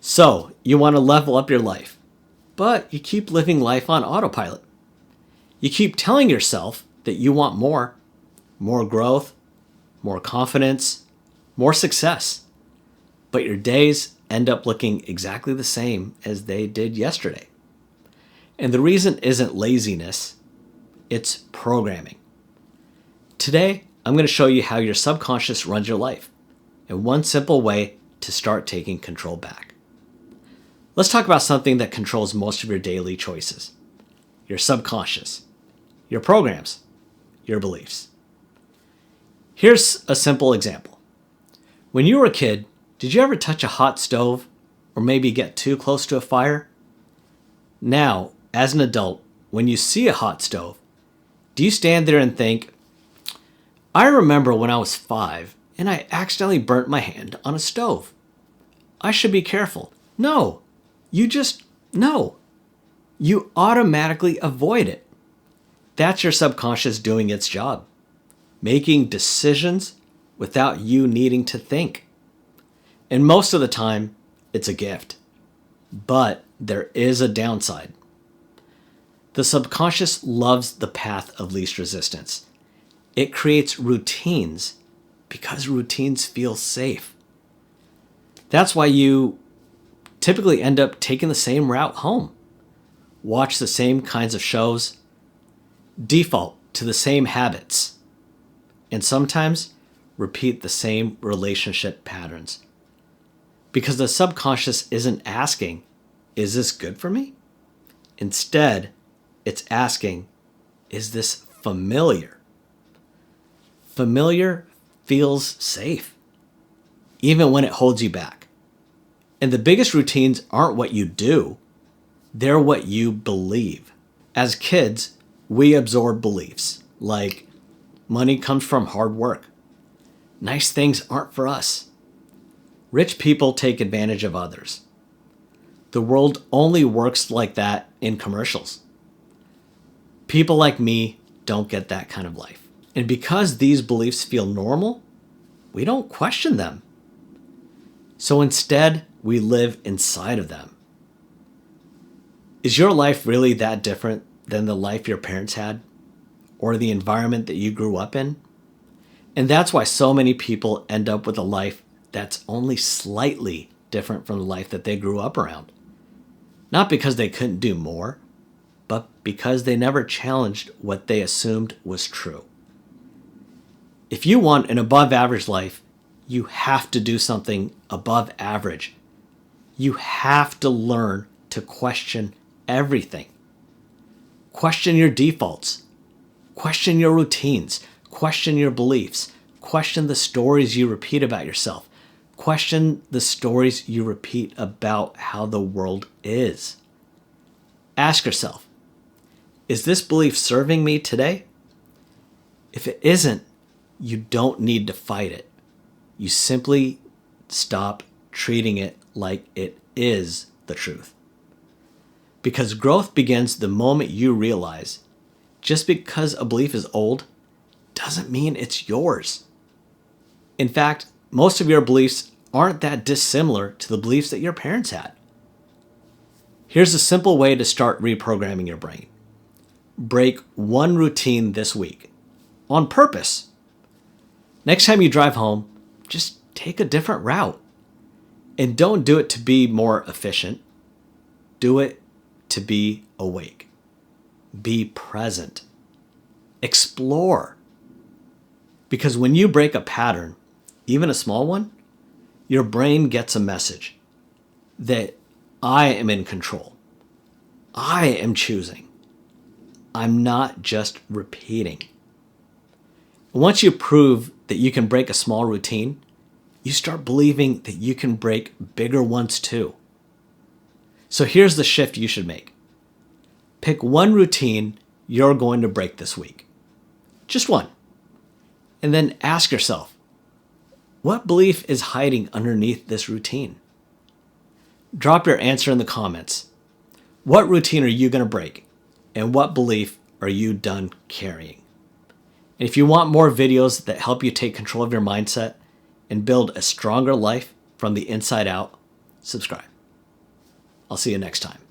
So, you want to level up your life, but you keep living life on autopilot. You keep telling yourself that you want more growth, more confidence, more success. But your days end up looking exactly the same as they did yesterday. And the reason isn't laziness, it's programming. Today, I'm going to show you how your subconscious runs your life and one simple way to start taking control back. Let's talk about something that controls most of your daily choices. Your subconscious, your programs, your beliefs. Here's a simple example. When you were a kid, did you ever touch a hot stove or maybe get too close to a fire? Now, as an adult, when you see a hot stove, do you stand there and think, I remember when I was 5 and I accidentally burnt my hand on a stove. I should be careful. No. No. You automatically avoid it. That's your subconscious doing its job, making decisions without you needing to think. And most of the time, it's a gift. But there is a downside. The subconscious loves the path of least resistance. It creates routines because routines feel safe. That's why you typically end up taking the same route home, watch the same kinds of shows, default to the same habits, and sometimes repeat the same relationship patterns. Because the subconscious isn't asking, is this good for me? Instead, it's asking, is this familiar? Familiar feels safe, even when it holds you back. And the biggest routines aren't what you do, they're what you believe. As kids, we absorb beliefs like money comes from hard work. Nice things aren't for us. Rich people take advantage of others. The world only works like that in commercials. People like me don't get that kind of life. And because these beliefs feel normal, we don't question them. So instead, we live inside of them. Is your life really that different than the life your parents had or the environment that you grew up in? And that's why so many people end up with a life that's only slightly different from the life that they grew up around. Not because they couldn't do more, but because they never challenged what they assumed was true. If you want an above average life, you have to do something above average. You have to learn to question everything. Question your defaults. Question your routines. Question your beliefs. Question the stories you repeat about yourself. Question the stories you repeat about how the world is. Ask yourself, is this belief serving me today? If it isn't, you don't need to fight it. You simply stop treating it like it is the truth. Because growth begins the moment you realize just because a belief is old doesn't mean it's yours. In fact, most of your beliefs aren't that dissimilar to the beliefs that your parents had. Here's a simple way to start reprogramming your brain. Break one routine this week on purpose. Next time you drive home, just take a different route. And don't do it to be more efficient. Do it to be awake. Be present. Explore. Because when you break a pattern, even a small one, your brain gets a message that I am in control. I am choosing. I'm not just repeating. Once you prove that you can break a small routine, you start believing that you can break bigger ones too. So here's the shift you should make. Pick one routine you're going to break this week. Just one. And then ask yourself, what belief is hiding underneath this routine? Drop your answer in the comments. What routine are you going to break? And what belief are you done carrying? And if you want more videos that help you take control of your mindset and build a stronger life from the inside out, subscribe. I'll see you next time.